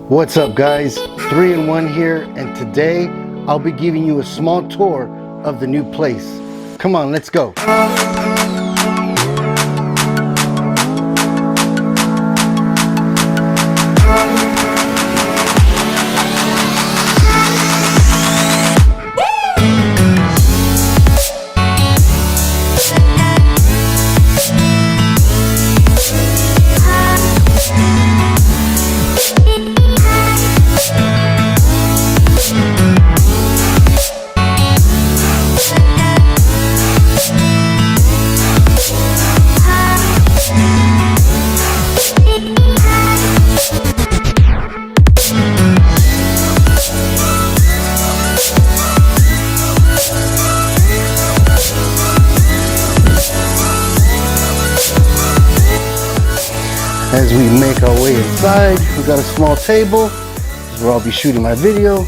What's up guys, 3-in-1 here, and today I'll be giving you a small tour of the new place. Come on, let's go. As we make our way inside, we got a small table. This is where I'll be shooting my video.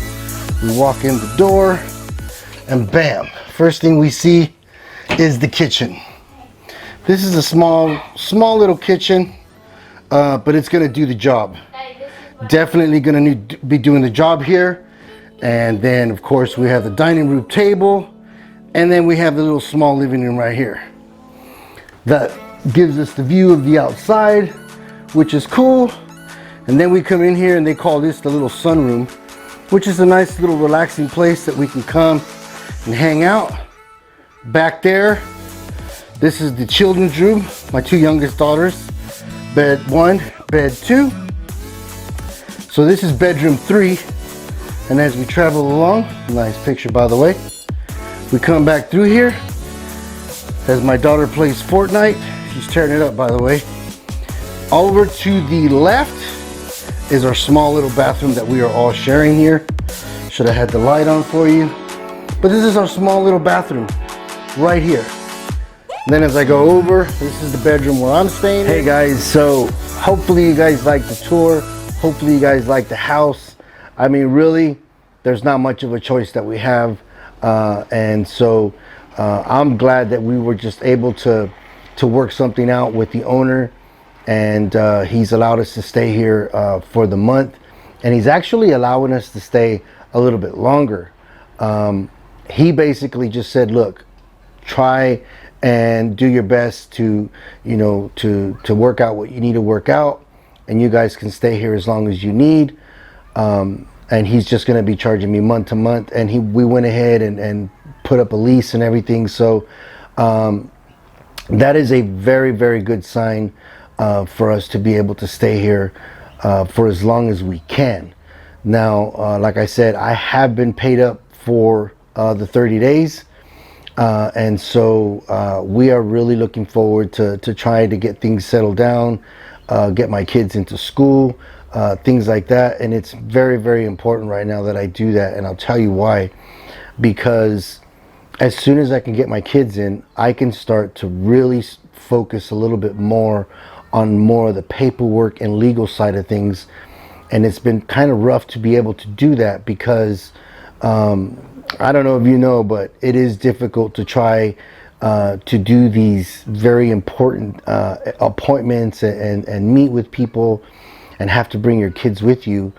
We walk in the door and bam, first thing we see is the kitchen. This is a small little kitchen, but it's gonna do the job. Definitely gonna need to be doing the job here. And then of course we have the dining room table, and then we have the little small living room right here. That gives us the view of the outside, which is cool. And then we come in here and they call this the little sunroom, which is a nice little relaxing place that we can come and hang out. Back there, this is the children's room, my two youngest daughters. Bed 1, bed 2. So this is bedroom 3. And as we travel along, nice picture by the way, we come back through here as my daughter plays Fortnite. She's tearing it up by the way. Over to the left is our small little bathroom that we are all sharing here. Should have had the light on for you. But this is our small little bathroom right here. And then as I go over, this is the bedroom where I'm staying. Hey guys, so hopefully you guys like the tour. Hopefully you guys like the house. I mean, really, there's not much of a choice that we have. And so I'm glad that we were just able to work something out with the owner. And he's allowed us to stay here for the month, and he's actually allowing us to stay a little bit longer. He basically just said, look, try and do your best to, you know, to work out what you need to work out, and you guys can stay here as long as you need. And he's just going to be charging me month to month, and we went ahead and put up a lease and everything. So that is a very, very good sign for us to be able to stay here for as long as we can. Now, like I said, I have been paid up for the 30 days. And so we are really looking forward to trying to get things settled down, get my kids into school, things like that. And it's very, very important right now that I do that. And I'll tell you why. Because as soon as I can get my kids in, I can start to really focus a little bit more on more of the paperwork and legal side of things. And it's been kind of rough to be able to do that because I don't know if you know, but it is difficult to try to do these very important appointments and meet with people and have to bring your kids with you,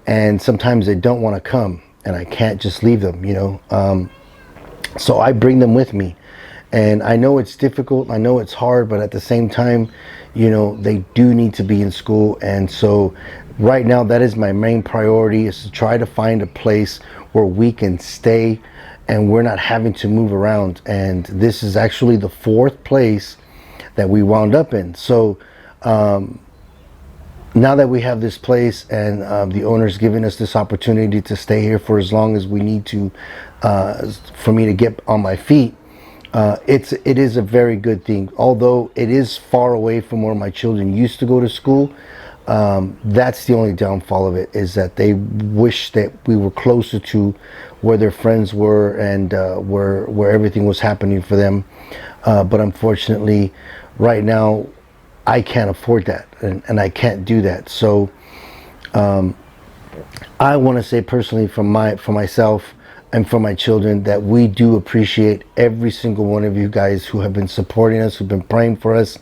and sometimes they don't want to come and I can't just leave them, you know. So I bring them with me. And I know it's difficult, I know it's hard, but at the same time, you know, they do need to be in school. And so right now, that is my main priority, is to try to find a place where we can stay and we're not having to move around. And this is actually the 4th place that we wound up in. So now that we have this place and the owner's giving us this opportunity to stay here for as long as we need to, for me to get on my feet, it is a very good thing. Although it is far away from where my children used to go to school, that's the only downfall of it, is that they wish that we were closer to where their friends were and where everything was happening for them. But unfortunately, right now, I can't afford that, and I can't do that. So I want to say personally, for myself, and for my children, that we do appreciate every single one of you guys who have been supporting us, who've been praying for us,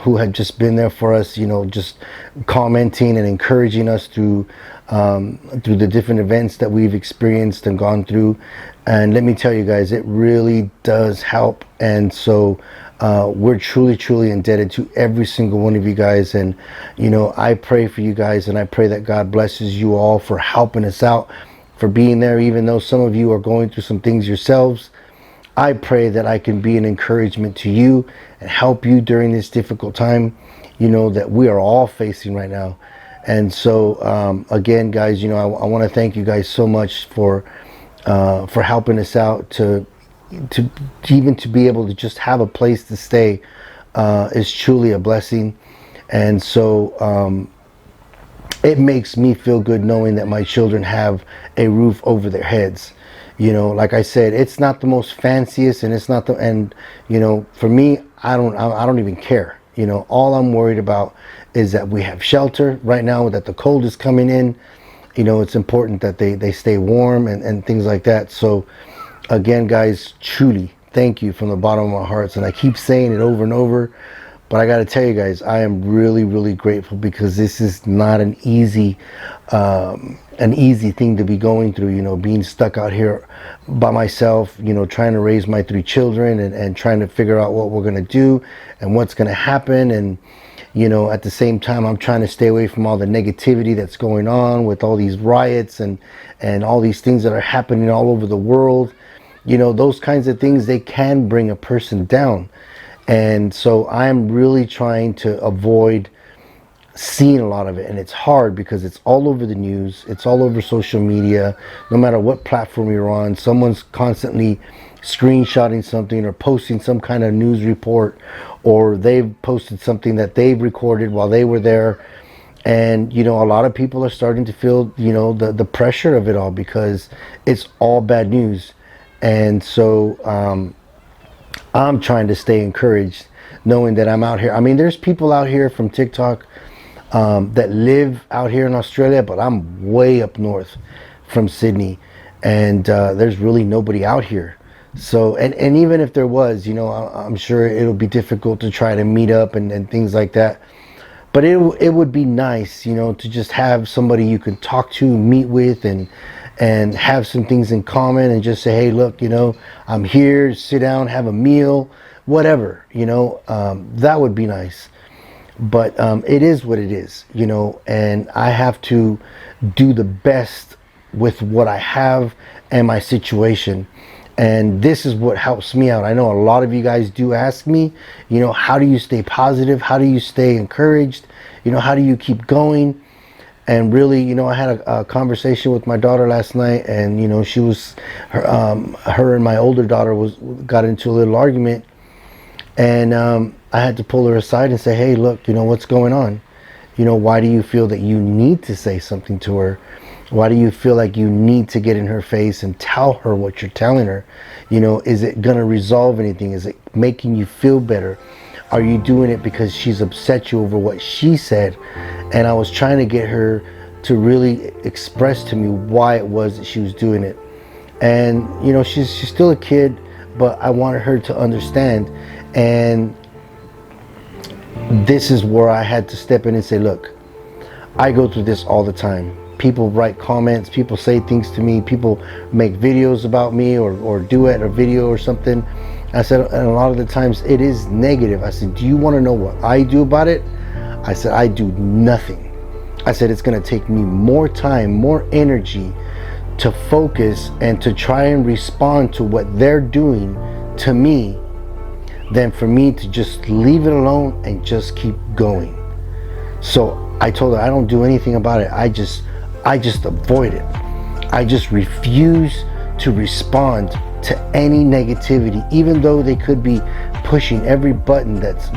who have just been there for us, just commenting and encouraging us through the different events that we've experienced and gone through. And let me tell you guys, it really does help. And so we're truly indebted to every single one of you guys. And I pray for you guys, and I pray that God blesses you all for helping us out, for being there, even though some of you are going through some things yourselves. I pray that I can be an encouragement to you and help you during this difficult time, that we are all facing right now. And so again, guys, I want to thank you guys so much for helping us out, to even to be able to just have a place to stay is truly a blessing. And so it makes me feel good knowing that my children have a roof over their heads. Like I said, it's not the most fanciest, and it's not for me, I don't even care. All I'm worried about is that we have shelter right now, that the cold is coming in. It's important that they stay warm and things like that. So again, guys, truly thank you from the bottom of my heart. And I keep saying it over and over, but I got to tell you guys, I am really grateful, because this is not an easy thing to be going through, being stuck out here by myself, trying to raise my 3 children and trying to figure out what we're going to do and what's going to happen. And, at the same time, I'm trying to stay away from all the negativity that's going on with all these riots and all these things that are happening all over the world. Those kinds of things, they can bring a person down. And so I'm really trying to avoid seeing a lot of it. And it's hard because it's all over the news. It's all over social media. No matter what platform you're on, someone's constantly screenshotting something or posting some kind of news report, or they've posted something that they've recorded while they were there. And, a lot of people are starting to feel, the pressure of it all, because it's all bad news. And so I'm trying to stay encouraged, knowing that I'm out here. I mean, there's people out here from TikTok that live out here in Australia, but I'm way up north from Sydney, and there's really nobody out here. So, and even if there was, I'm sure it'll be difficult to try to meet up and things like that. But it would be nice, to just have somebody you can talk to, meet with, and have some things in common, and just say, hey, look, I'm here, sit down, have a meal, whatever, that would be nice. But it is what it is, and I have to do the best with what I have and my situation. And this is what helps me out. I know a lot of you guys do ask me, how do you stay positive? How do you stay encouraged? How do you keep going? And really, I had a conversation with my daughter last night, and she was, her and my older daughter got into a little argument, and I had to pull her aside and say, hey, look, what's going on? Why do you feel that you need to say something to her? Why do you feel like you need to get in her face and tell her what you're telling her? Is it gonna resolve anything? Is it making you feel better? Are you doing it because she's upset you over what she said? And I was trying to get her to really express to me why it was that she was doing it. And she's still a kid, but I wanted her to understand. And this is where I had to step in and say, look, I go through this all the time. People write comments, people say things to me, people make videos about me or duet or video or something. I said, and a lot of the times it is negative. I said, do you want to know what I do about it? I said, I do nothing. I said, it's going to take me more time, more energy to focus and to try and respond to what they're doing to me than for me to just leave it alone and just keep going. So I told her, I don't do anything about it. I just avoid it. I just refuse to respond to any negativity, even though they could be pushing every button that's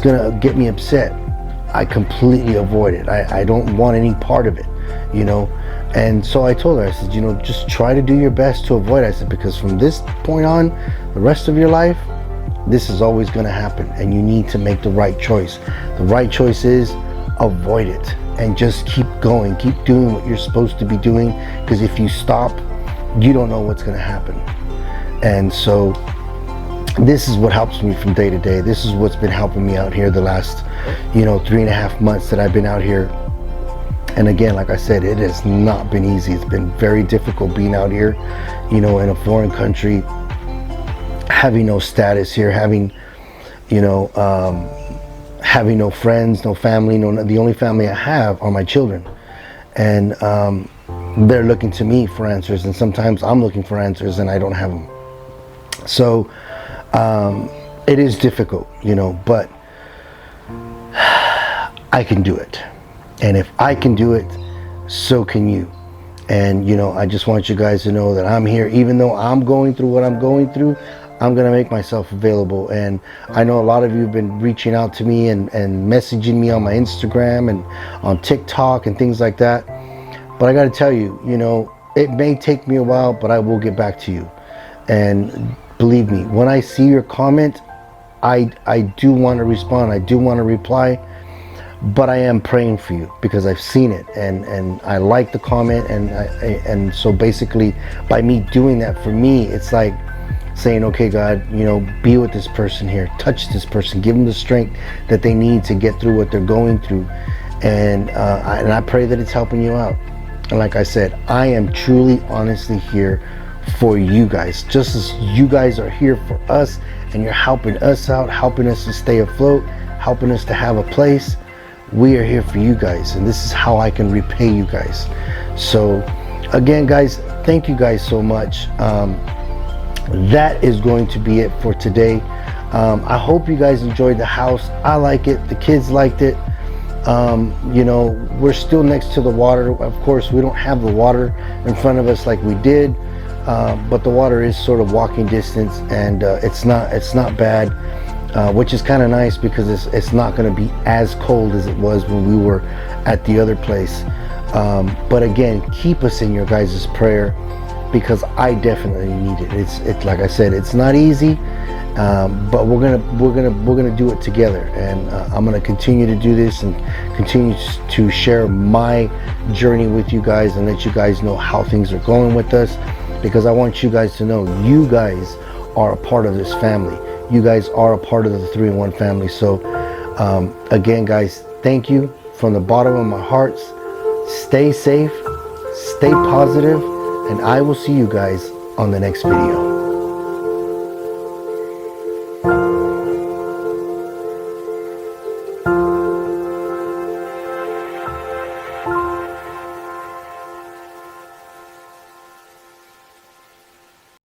gonna get me upset. I completely avoid it. I don't want any part of it, And so I told her, I said, just try to do your best to avoid it. I said, because from this point on, the rest of your life, this is always gonna happen, and you need to make the right choice. The right choice is avoid it and just keep going, keep doing what you're supposed to be doing, because if you stop, you don't know what's going to happen. And so this is what helps me from day to day. This is what's been helping me out here the last 3.5 months that I've been out here. And again, like I said, it has not been easy. It's been very difficult being out here, in a foreign country, having no status here, having having no friends, no family. The only family I have are my children, and they're looking to me for answers, and sometimes I'm looking for answers and I don't have them. So it is difficult, but I can do it. And if I can do it, so can you. And I just want you guys to know that I'm here. Even though I'm going through what I'm going through, I'm gonna make myself available. And I know a lot of you have been reaching out to me and messaging me on my Instagram and on TikTok and things like that. But I gotta tell you, it may take me a while, but I will get back to you. And believe me, when I see your comment, I do want to respond. I do want to reply. But I am praying for you because I've seen it, and I like the comment, and so basically by me doing that, for me it's like saying, okay, God, be with this person here, touch this person, give them the strength that they need to get through what they're going through, and I pray that it's helping you out. And like I said, I am truly, honestly here for you guys, just as you guys are here for us, and you're helping us out, helping us to stay afloat, helping us to have a place. We are here for you guys, and this is how I can repay you guys. So again, guys, thank you guys so much. That is going to be it for today. I hope you guys enjoyed the house. I like it. The kids liked it. We're still next to the water. Of course, we don't have the water in front of us like we did, but the water is sort of walking distance, and it's not bad. Which is kind of nice because it's not going to be as cold as it was when we were at the other place. But again, keep us in your guys' prayer, because I definitely need it. It's like I said, it's not easy, but we're gonna do it together, and I'm gonna continue to do this and continue to share my journey with you guys and let you guys know how things are going with us, because I want you guys to know you guys are a part of this family. You guys are a part of the 3-in-1 family. So again, guys, thank you from the bottom of my heart. Stay safe, stay positive, and I will see you guys on the next video.